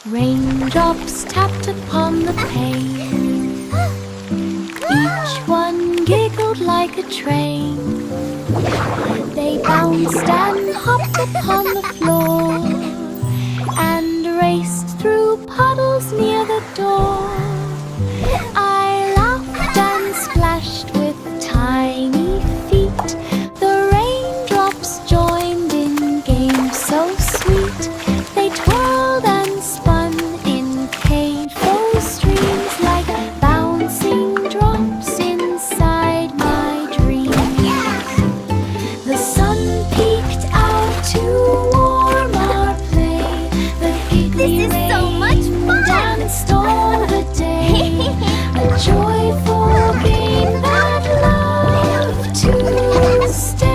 Raindrops tapped upon the pane. Each one giggled like a train. They bounced and hopped upon the floor and raced through puddles near the door. I laughed and splashed with tiny feet. The raindrops joined in games so sweet. They twirled and spun in playful streams like bouncing drops inside my dreams. The sun peeked out to warm our play. The giggly rain danced all the day. A joyful game that loved to stay.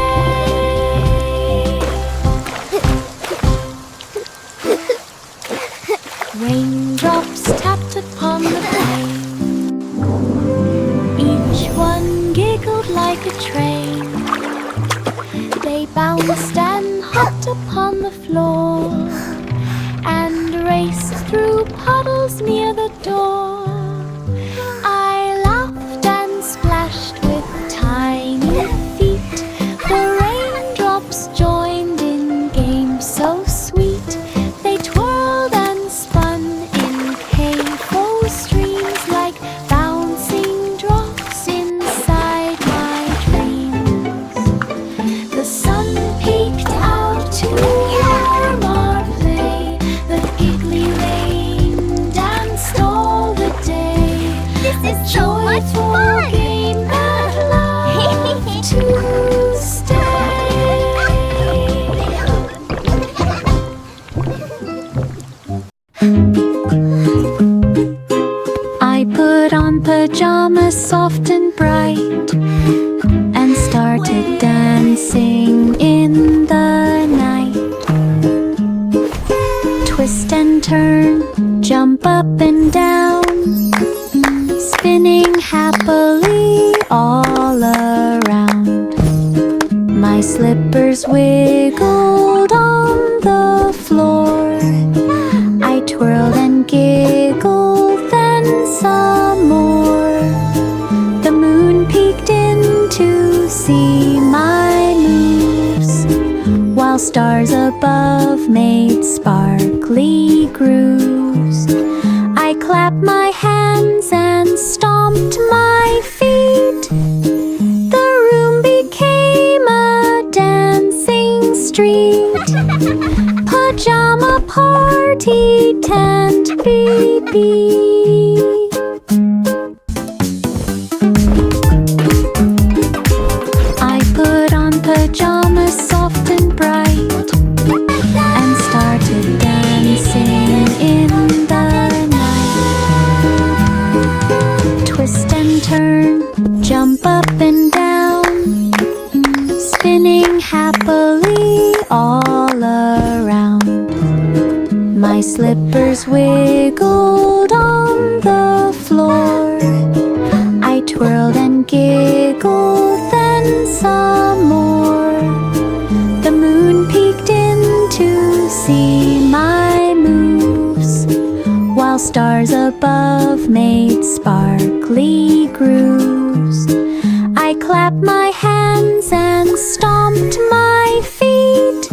Raindrops tapped upon the pane. Each one giggled like a train. They bounced and hopped upon the floor and raced through puddles near the door. I laughed and splashed with tiny feet. The raindrops joined in games so sweet. They twirled and spun in playful streams like bouncing drops inside my dreams. The sun peeked out to warm our play. The giggly rain danced all the day. This is so much fun! Game that loved to stay. I put on pajamas soft and bright and started dancing in the night. Twist and turn, jump up and down, spinning happily all around. My slippers wiggled on the floor. I twirled and giggled, then some more. The moon peeked in to see my moves, while stars above made sparkly grooves. I clapped my hands and stomped my feet. The room became a dancing street. Pajama party tent beep beep. I put on pajamas soft and bright and started dancing in the night. Twist and turn, jump up and down, spinning happily all around. My slippers wiggled on the floor. I twirled and giggled, then some more. The moon peeked in to see my moves, while stars above made sparkly grooves. I clapped my hands and stomped my feet.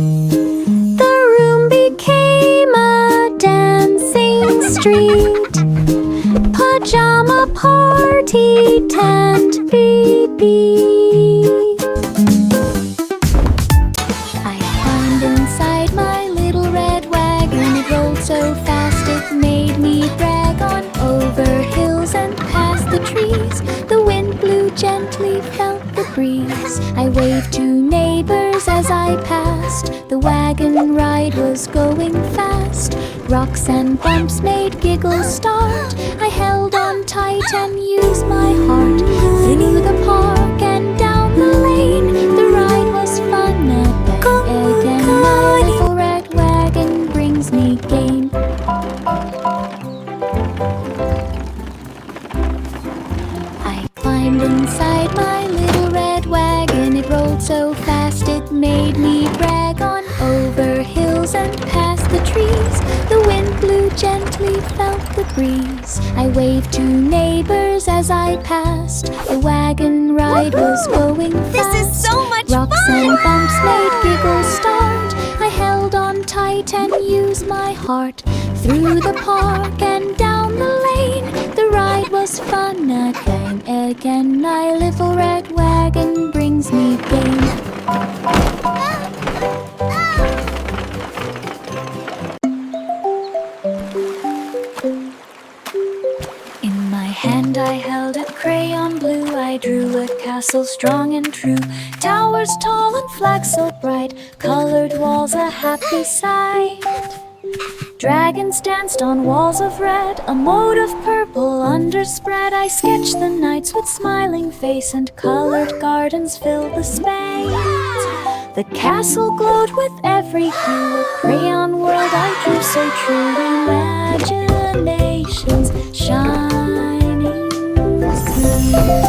The room became a dancing street. Pajama party tent beep beep. I climbed inside my little red wagon. It rolled so fast it made me brag. On over hills and past the trees, the wind blew gently, felt the breeze. I waved to neighbors as I passed. The wagon ride was going fast. Rocks and bumps made giggles start. I held on tight and used my heart. Through the park and down the lane, the ride was fun again. My little red wagon brings me gain. I climbed inside my little red wagon. It rolled so fast it made me brag. On over hills and past the trees, the wind blew gentle. softly felt the breeze. I waved to neighbors as I passed. The wagon ride was going fast. This is so much Rocks fun! and bumps made giggles start. I held on tight and used my heart. Through the park and down the lane, the ride was fun again, again. My little red wagon brings me pain. In my hand I held a crayon blue. I drew a castle strong and true. Towers tall and flags so bright, colored walls a happy sight. Dragons danced on walls of red, a moat of purple underspread. I sketched the knights with smiling face, and colored gardens filled the space. The castle glowed with every hue, a crayon world I drew so true. Imagination's shining through.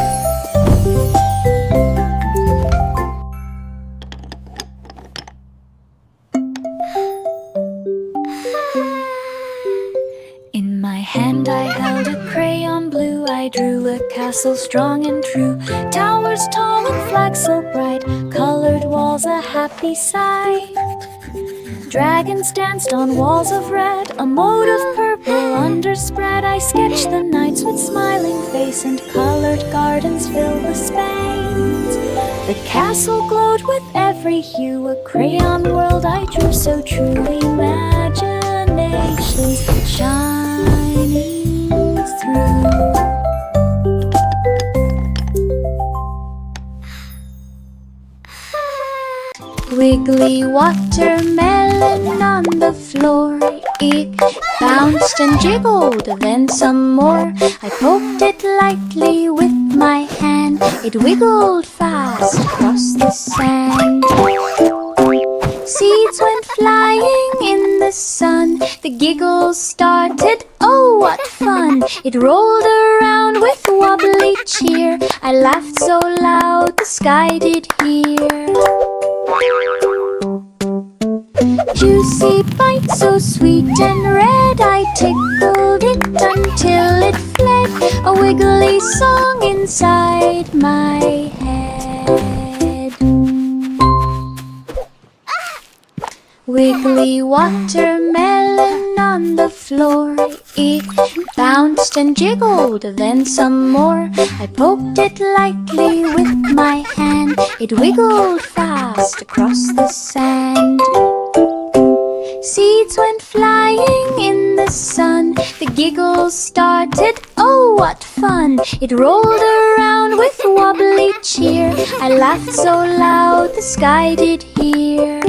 In my hand I held a crayon blue. I drew a castle strong and true. Towers tall and flags so bright, colored walls a happy sight. Dragons danced on walls of red, a moat of purple underspread. I sketched the knights with smiling face, and colored gardens filled the space. The castle glowed with every hue, a crayon world I drew so true. Imagination's shining through. Wiggly watermelon on the floor. It bounced and jiggled, then some more. I poked it lightly with my hand. It wiggled fast across the sand. Seeds went flying in the sun. The giggles started, oh what fun! It rolled around with wobbly cheer. I laughed so loud the sky did hear. Juicy bite so sweet and red, I tickled it until it fled. A wiggly song inside my head. Wiggly watermelon on the floor. It bounced and jiggled, then some more. I poked it lightly with my hand. It wiggled fast across the sand. Seeds went flying in the sun. The giggles started, oh what fun! It rolled around with wobbly cheer. I laughed so loud the sky did hear.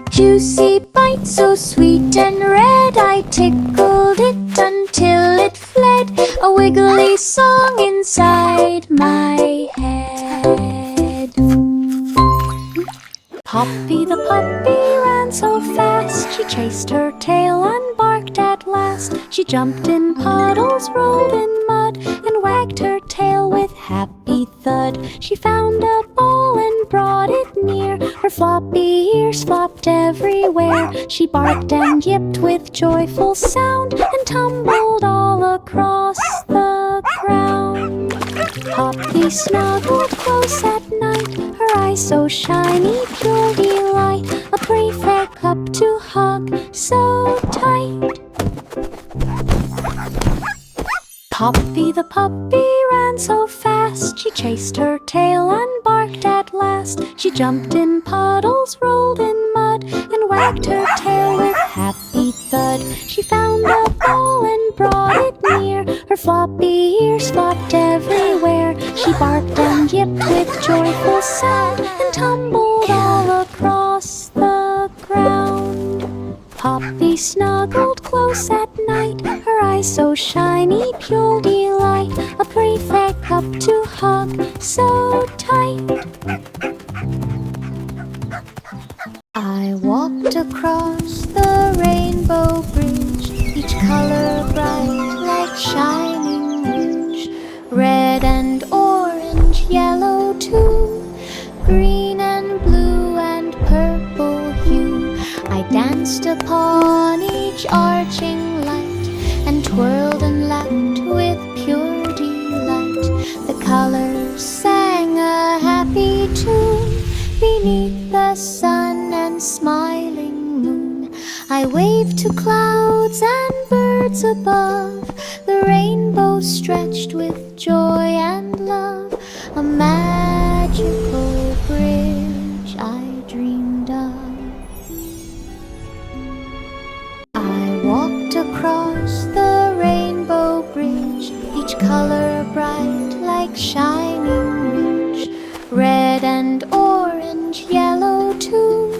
Juicy bite so sweet and red, I tickled it until it fled. A wiggly song inside my head. Poppy the puppy ran so fast, she chased her tail and barked at last. She jumped in puddles, rolled in mud, and wagged her tail with happy thud. She found a ball and brought it near. Her floppy ears flopped everywhere. She barked and yipped with joyful sound, and tumbled all across the ground. Poppy snuggled close at night, her eyes so shiny, pure delight. A perfect cup to hug so tight. Poppy the puppy ran so fast, she chased her tail and barked at last. She jumped in puddles, rolled in mud, and wagged her tail with happy thud. She found a ball and brought it near. Her floppy ears flopped everywhere. She barked and yipped with joyful sound, and tumbled all across the ground. Poppy snuggled close at night, her eyes so shiny, pure delight. A perfect cup to hug so tight. I walked across the rainbow bridge, each color bright like shining rouge. Red and orange, yellow too, green and blue and purple hue. I danced upon each arching light, and twirled and laughed with pure delight. The colors sang a happy tune beneath the sun and smiling moon. I waved to clouds and birds above, the rainbow stretched with joy and love, a magical bridge I dreamed of. I walked across the rainbow bridge, each color bright like shining ridge, red and orange, yellow too,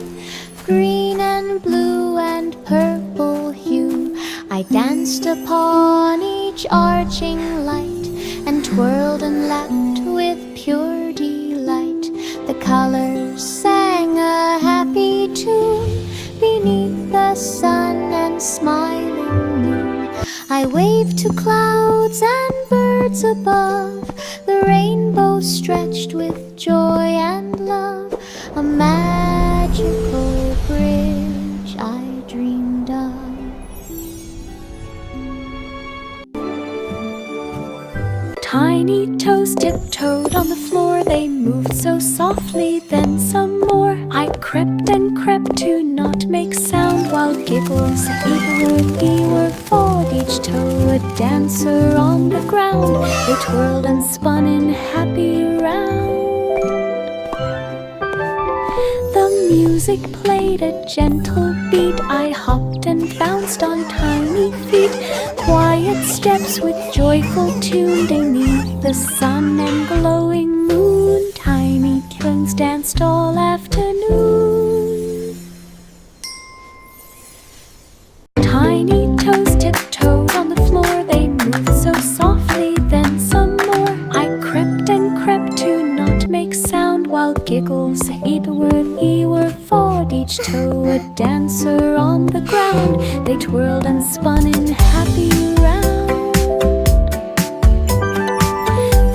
green and blue and purple hue. I danced upon each arching light, and twirled and laughed with pure delight. The colors sang a happy tune beneath the sun and smiling moon. I waved to clouds and birds above, the rainbow stretched with joy and love, a magical bridge I dreamed of. Tiny toes tiptoed on the floor, they moved so softly, then some more. I crept and crept to not make sound, while giggles were for each toe a dancer on the ground. They twirled and spun in happy round. The music played a gentle beat, I hopped and bounced on tiny feet, quiet steps with joyful tune beneath the sun and glowing moon. Tiny toes danced all afternoon. Tiny toes tiptoed on the floor, they moved so softly, then some more. I crept and crept to not make sound, while giggles were for each toe a dancer on the ground. They twirled and spun in happy round.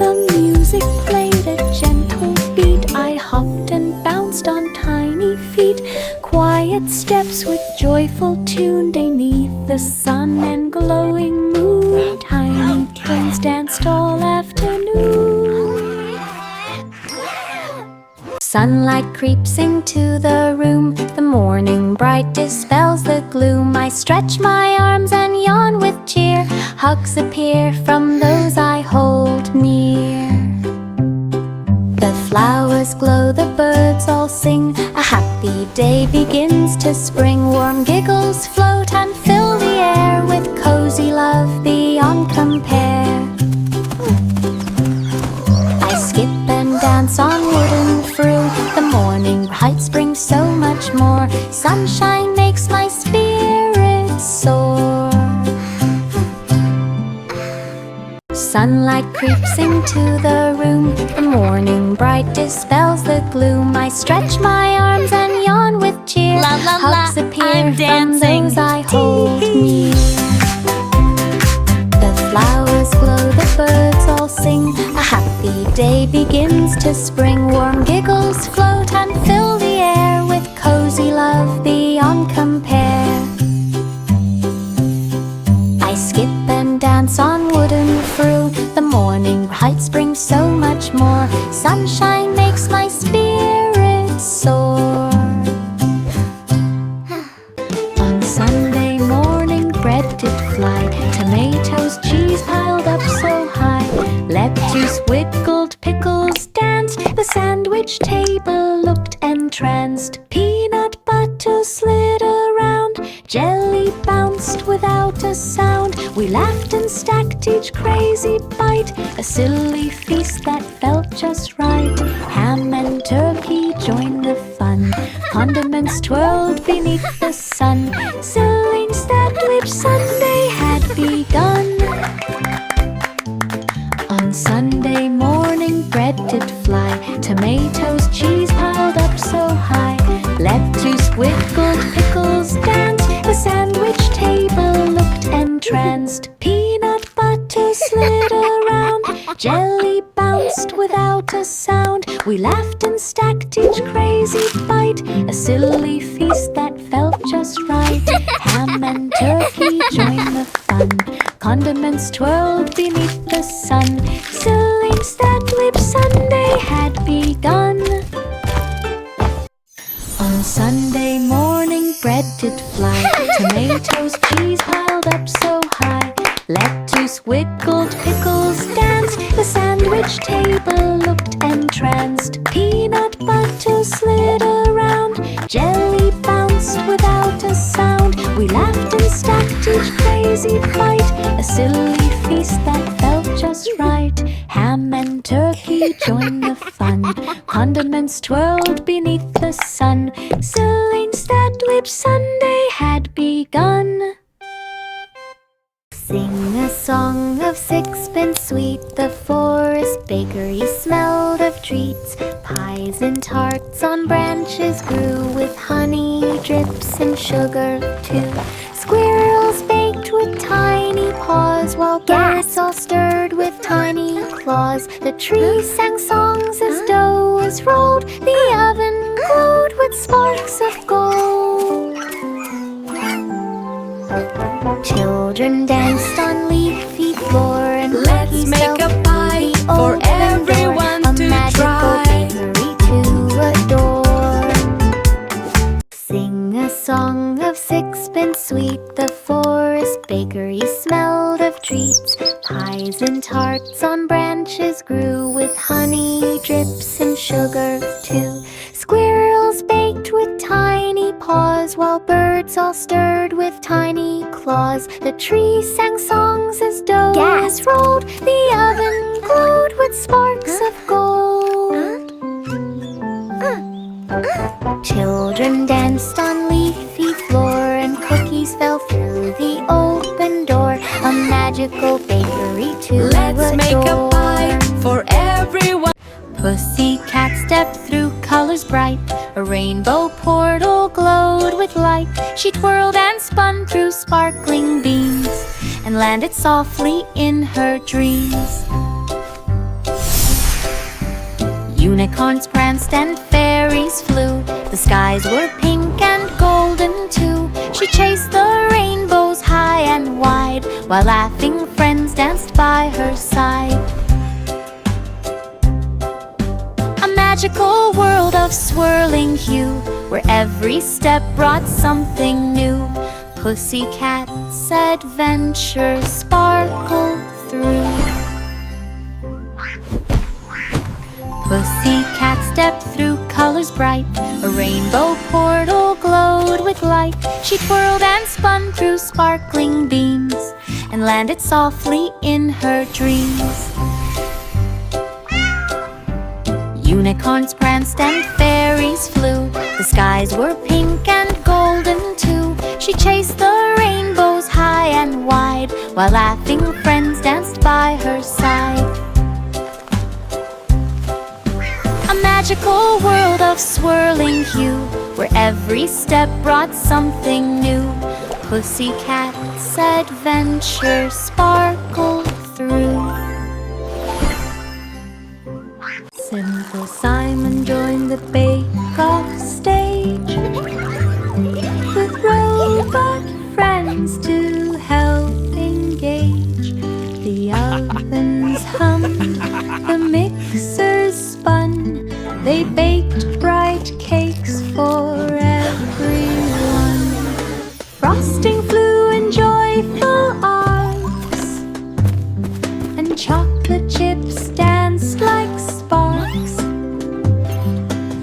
The music played a gentle beat, I hopped and bounced on tiny feet, quiet steps with joyful tune beneath the sun and glowing moon. Tiny toes danced all afternoon. Sunlight creeps into the room, the morning bright dispels the gloom. I stretch my arms and yawn with cheer, hugs appear from those I hold near. The flowers glow, the birds all sing, a happy day begins to spring. Warm giggles float and fill the air with cozy love beyond compare. I skip and dance on wooden through, the morning heights bring so much more. Sunshine makes my spirit soar. Sunlight creeps into the room, the morning bright dispels the gloom. I stretch my arms and yawn with cheer, La la la, hugs appear I'm from dancing. those I hold near. The flowers glow, the birds all sing, a happy day begins to spring. Warm giggles float and fill the air with cozy love beyond compare. I skip and dance on wooden through, the morning heights bring so much more. Sunshine makes my spirit soar. On Sunday morning bread did fly, tomatoes, cheese piled up so high, lettuce wiggled, pickles danced, the sandwich table looked entranced. Peanut butter slid around, jelly bounced without a sound. We laughed and stacked each crazy bite, a silly feast that felt just right. Ham and turkey joined the fun, condiments twirled beneath the sun. Silly sandwich Sunday had begun. On Sunday morning bread did fly, tomatoes, cheese piled up so high, lettuce wiggled, pickles danced, the sandwich table looked entranced. Peanut butter slid around, jelly bounced without a sound. We laughed and stacked each crazy bite, a silly feast that felt just right. Ham and turkey joined the fun. Condiments twirled beneath the sun. Celine's Staglip Sunday had begun. On Sunday morning bread did fly. Tomatoes, cheese piled up so high. Lettuce wiggled, pickles danced. The sandwich table looked entranced. Peanut butter slid around. Jelly bounced without a sound. We laughed and stacked each crazy bite. A silly feast that felt just right. Ham and turkey joined the fun. Condiments twirled beneath the sun. Celine's Staglip Sunday had begun. Sing a song of sixpence sweet. The forest bakery smelled of treats. Pies and tarts on branches grew with honey drips and sugar too. Squirrels baked with tiny paws while birds all stirred with tiny claws. The trees sang songs as dough was rolled. The oven glowed with sparks of gold. Children danced on leafy floor and Let's make a pie for everyone to try. Bakery to adore. Sing a song of sixpence sweet. The forest bakery smelled of treats. Pies and tarts on branches grew with honey drips and sugar too. Squirrels baked with tiny paws while birds all stirred with tiny claws. The trees sang songs as dough was rolled. The oven glowed with sparks of gold. Children danced on leafy floor and cookies fell through the open door. A magical bakery to Let's make a adore. pie for everyone. Pussycat stepped through colors bright. A rainbow portal glowed with light. She twirled and spun through sparkling beams and landed softly in her dreams. Unicorns pranced and fairies flew. The skies were pink and golden too. She chased the rainbows high and wide while laughing friends danced by her side. A magical world of swirling hue, where every step brought something new. Pussycat's adventures sparkled through. Pussycat stepped through colors bright. A rainbow portal glowed with light. She twirled and spun through sparkling beams and landed softly in her dreams. Unicorns pranced and fairies flew. The skies were pink and golden too. She chased the rainbows high and wide while laughing friends danced by her side. A magical world of swirling hue, where every step brought something new. Pussycat's adventure sparkled through. Simple Simon joined the bake-off stage with robot friends to help engage. The ovens hummed, the mixers spun. They baked bright cakes for everyone. Frosting flew in joyful arcs, and chocolate chips danced like sparks.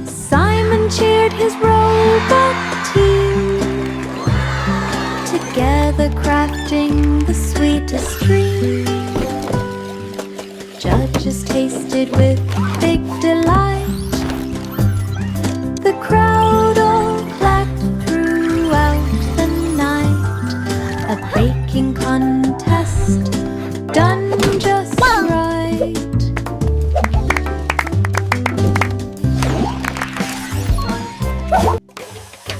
Simon cheered his robot team, together crafting the sweetest dream. Judges tasted with big delight. The crowd all clapped throughout the night. A baking contest done just right.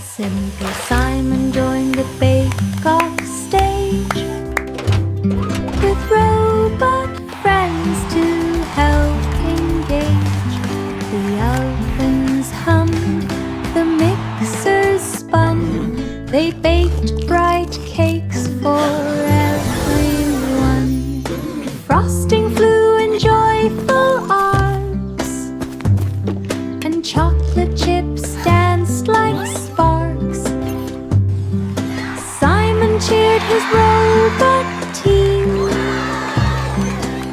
Simple Simon joined the bake-off stage with robot friends to help engage. gathered his robot team,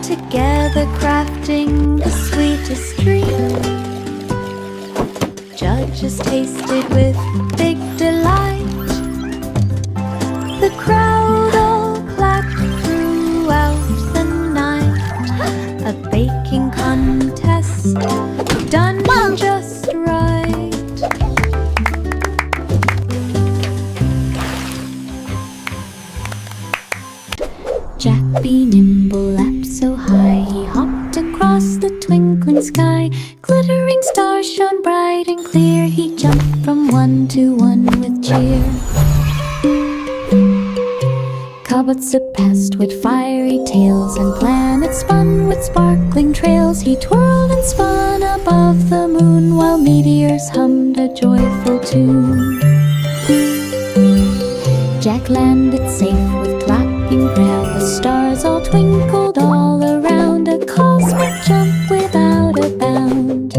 together crafting the sweetest dream. Judges tasted with big delight. The crowd all clapped throughout the night. A baking contest done just right. Jack be nimble, leapt so high, he hopped across the twinkling sky. Glittering stars shone bright and clear, he jumped from one to one with cheer. Cobots surpassed with fiery tails, and planets spun with sparkling trails. He twirled and spun above the moon, while meteors hummed a joyful tune. Jack landed safe with clapping ground. The stars all twinkled all around, a cosmic jump without a bound.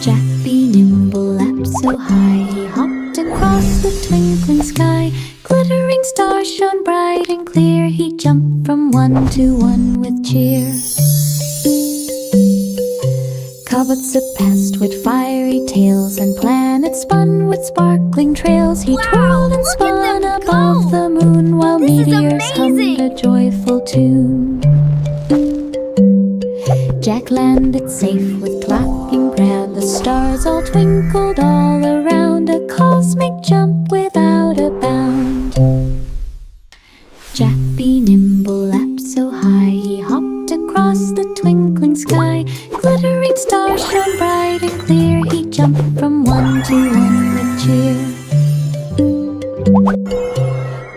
Jack be nimble, leapt so high, he hopped across the twinkling sky. Glittering stars shone bright and clear, he jumped from one to one with cheer. Cobots surpassed with fiery tails, and planets spun with sparkling trails. He twirled and spun above the moon, while meteors hummed a joyful tune. Jack landed safe with clapping ground. The stars all twinkled all around, a cosmic jump without a bound. Jack be nimble, leapt so high, he hopped across the twinkling sky. Glittering stars shone bright and clear, he jumped from one to one with cheer.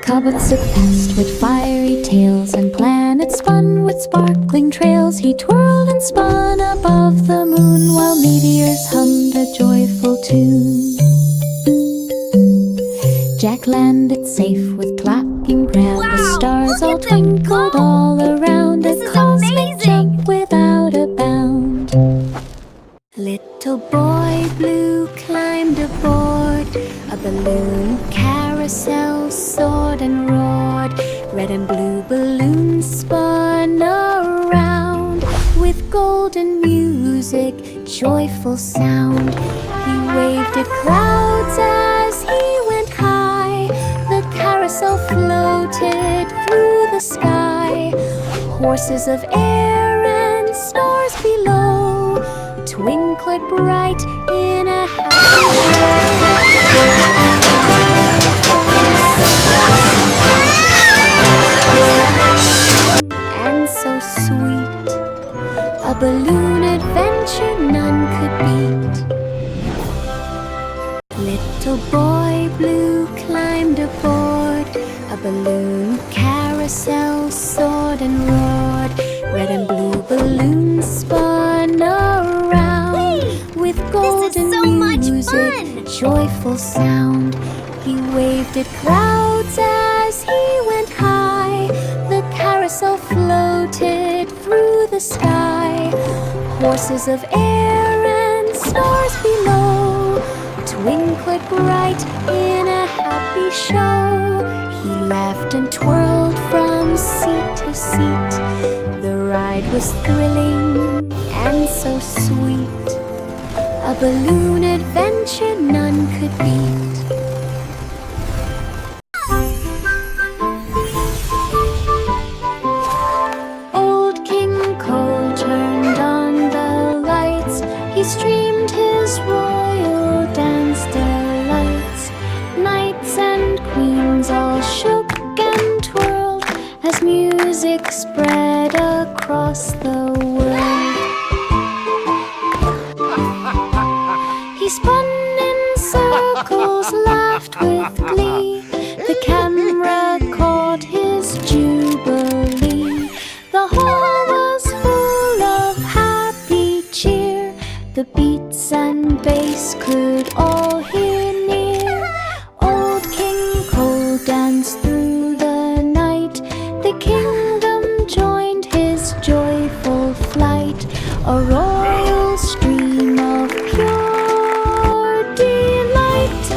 Cobots surpassed with fiery tails, and planets spun with sparkling trails. He twirled and spun above the moon, while meteors hummed a joyful tune. Jack landed safe with clapping ground. The stars all twinkled all around, a cosmic jump without a bound. Little boy blue climbed aboard a balloon carousel, soared and roared. Red and blue balloons spun around with golden music, joyful sound. He waved at clouds as he went high. The carousel floated through the sky. Horses of air and stars below twinkled bright in a happy and so sweet, a balloon adventure none could beat. Little boy blue climbed aboard a balloon carousel, soared and roared. Red and blue balloons spun around with golden music, joyful sound. He waved at clouds as he went high. The carousel floated through the sky. Horses of air and stars below twinkled bright in a happy show. He laughed and twirled from seat to seat. The ride was thrilling and so sweet, a balloon adventure none could beat. Old King Cole turned on the lights. He streamed his royal dance delights. Knights and queens all shook and twirled as music spread across the world. He spun in circles, laughed with glee. The camera caught his jubilee. The hall was full of happy cheer. The beats and bass could all hear near. Old King Cole danced through the night. The kingdom joined his joyful flight. A royal stream of pure delight.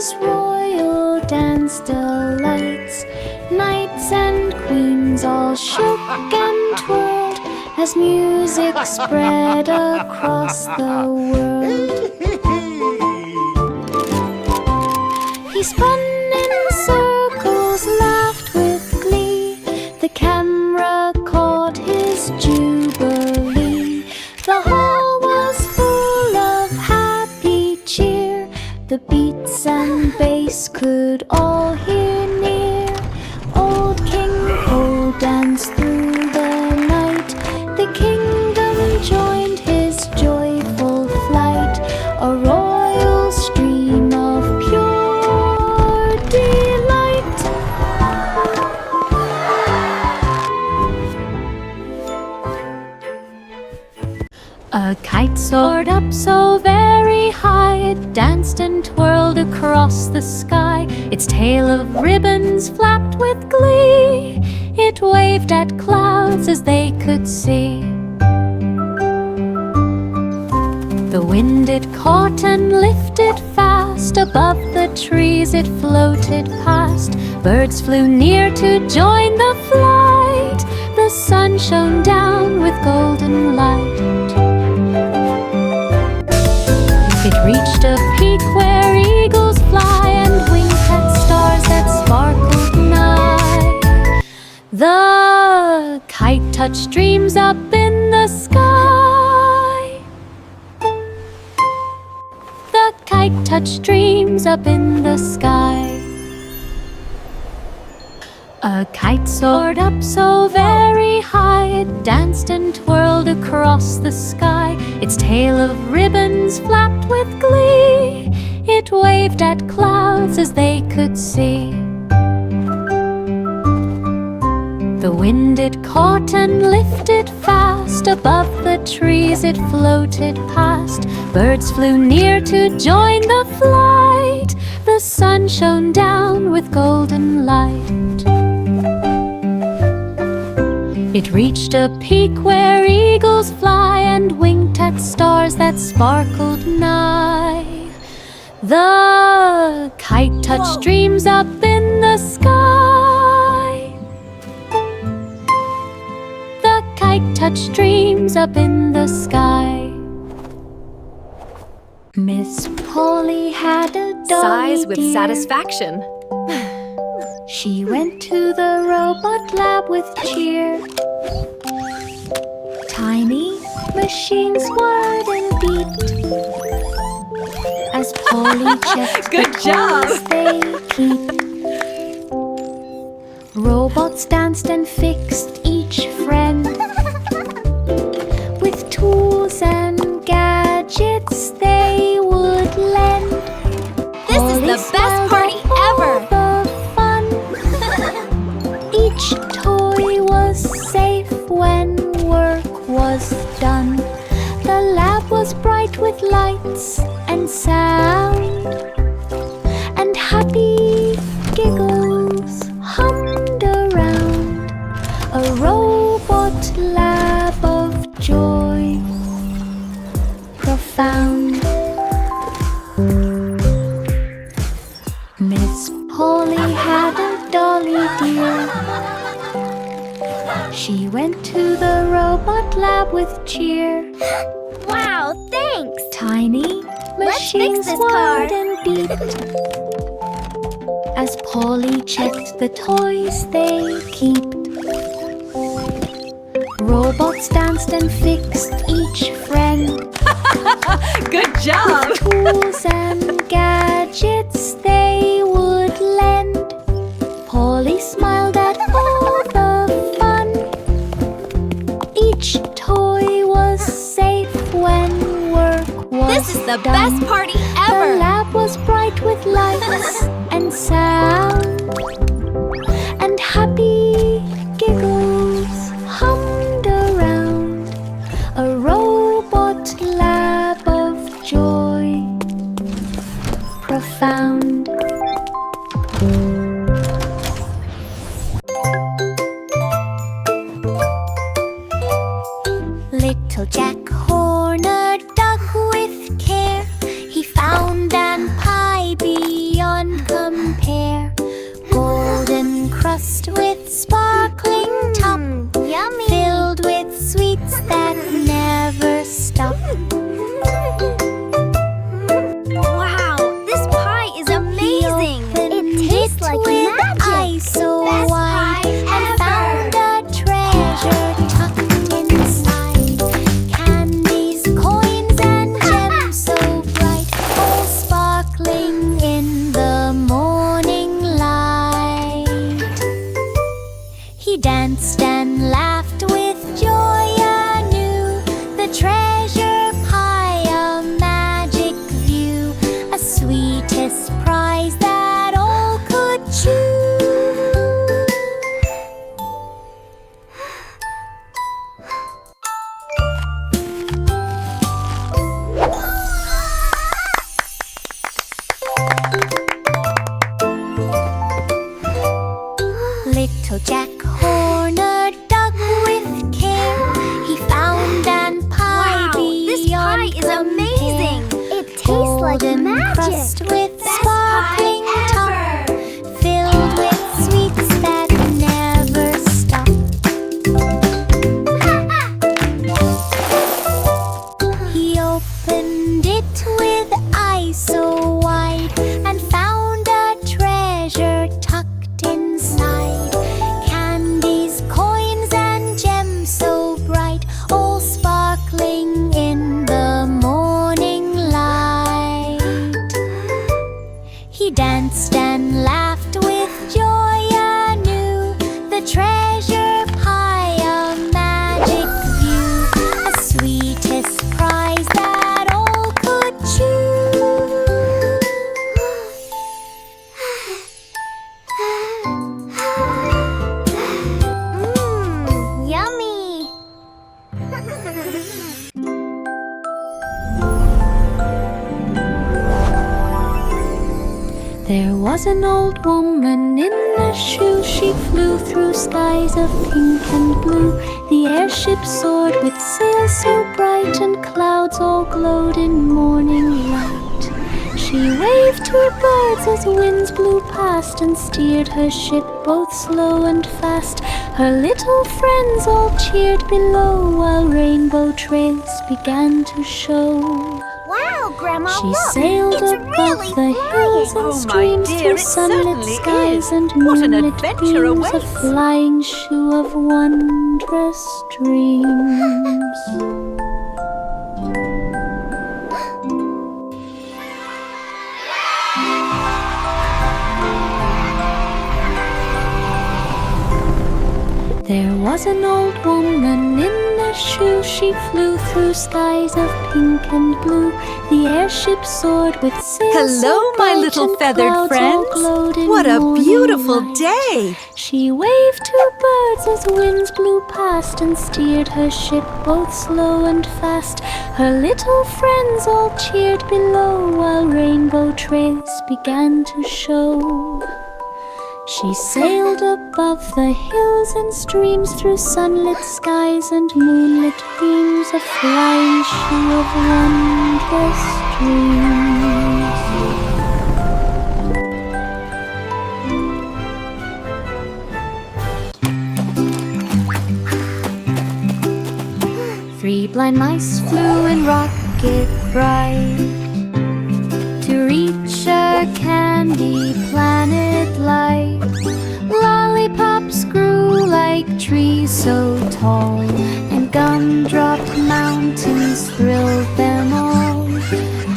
Those royal dance delights, knights and queens all shook and twirled as music spread across the world. He spun in circles, laughed with glee. The camera caught his jubilee. The hall was full of happy cheer. The beats and bass could all hear near. Old King Cole danced through the night. The kingdom joined his joyful flight. A royal stream of pure delight. A kite soared up so very high, it danced and twirled across the sky. Its tail of ribbons flapped with glee. It waved at clouds as they could see. The wind it caught and lifted fast. Above the trees it floated past. Birds flew near to join the flight. The sun shone down with golden light. It reached a peak where eagles fly and winked at stars that sparkled nigh. The kite touched dreams up in the sky. The kite touched dreams up in the sky. A kite soared up so very high, it danced and twirled across the sky. Its tail of ribbons flapped with glee. It waved at clouds as they could see. The wind it caught and lifted fast. Above the trees it floated past. Birds flew near to join the flight. The sun shone down with golden light. It reached a peak where eagles fly and winked at stars that sparkled nigh. The kite touched dreams up in the sky. The kite touched dreams up in the sky. Miss Polly had a dolly Sighs with dear. satisfaction. She went to the robot lab with cheer. Tiny machines whirred and beat as Polly checked Good the job. toys they keep. Robots danced and fixed each friend with tools and gadgets they would lend. This is the best party ever! The fun. Each toy was safe when work was done. The lab was bright with lights and sound, and happy giggles hummed around. A robot lab of joy profound. Miss Polly had a dolly dear. She went to the robot lab with cheer. Wow, thanks! Tiny Let's fix machines this car. whirred and beeped as Polly checked the toys they keep. Robots danced and fixed each friend Good job! with tools and gadgets they would lend. Polly smiled at all the fun. Each toy was safe when work was This is the done. best party The ever! lab was bright with lights and sound, and happy giggles hummed around. A robot lab of joy profound. Little Jack Horner dug with care. He found an pie beyond crust with sparkling top, Yummy! filled with sweets that never stop. Wow, this pie is amazing! It tastes like with magic. eyes so Best wide, pie and ever. found a treasure tucked inside. Candies, coins, and gems so bright, all sparkling in the morning light. He danced and laughed with joy anew. The treasure pie, a magic view, a sweetest prize that all could chew. Little Jack Horner dug with care. He found an pie Wow, this pie beyond is amazing! compare. It tastes like Golden magic! crust with Best sparkling pie top, ever. filled with sweets that never stop. He opened it with eyes so wide, and found a treasure tucked inside. Candies, coins, and gems so bright, all sparkling in the morning light. He danced and laughed with joy anew. The treasure pie, a magic view, a sweetest prize that all could chew. Yummy! There was an old woman in a shoe. She flew through skies of pink and blue. The airship soared with sails so bright, and clouds all glowed in morning light. She waved her birds as winds blew past, and steered her ship both slow and fast. Her little friends all cheered below, while rainbow trails began to show. Wow, Grandma, She look! sailed It's above really the hills flying. and Oh, my streams dear, through it sunlit certainly skies is. and What an moonlit adventure beams, a awaits. flying shoe of wondrous dreams. There was an old woman in a shoe. She flew through skies of pink and blue. The airship soared with sails Hello, so my bright, little and feathered clouds all friends. glowed in What a morning beautiful light. day! She waved her birds as winds blew past, and steered her ship both slow and fast. Her little friends all cheered below, while rainbow trails began to show. She sailed above the hills and streams, through sunlit skies and moonlit beams, a flying shoe of wondrous dreams. 3 blind mice flew in rocket bright to reach a candy planet light. Lollipops grew like trees so tall, and gumdrop mountains thrilled them all.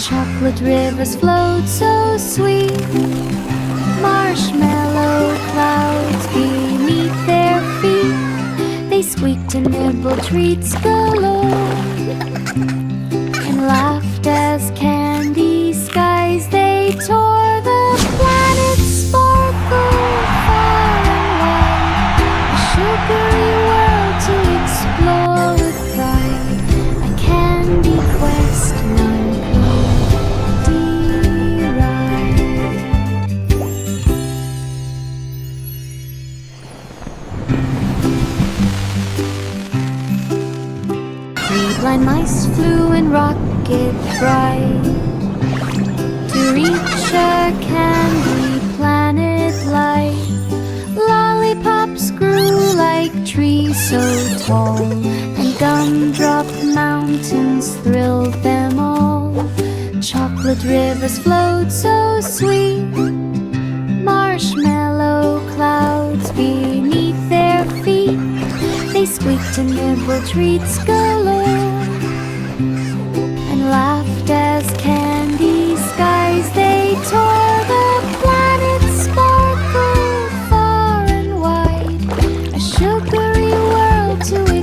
Chocolate rivers flowed so sweet, marshmallow clouds beneath their feet. They squeaked and nibbled treats galore, and laughed as candy skies they tore. The planets sparkled far and wide, a sugary world to explore with pride. A candy quest none could deride. 3 blind mice flew in rocket bright to reach a candy planet light. rivers flowed so sweet, marshmallow clouds beneath their feet. They squeaked to nibble treats galore, and laughed as candy skies they tore. The planets sparkled far and wide, a sugary world to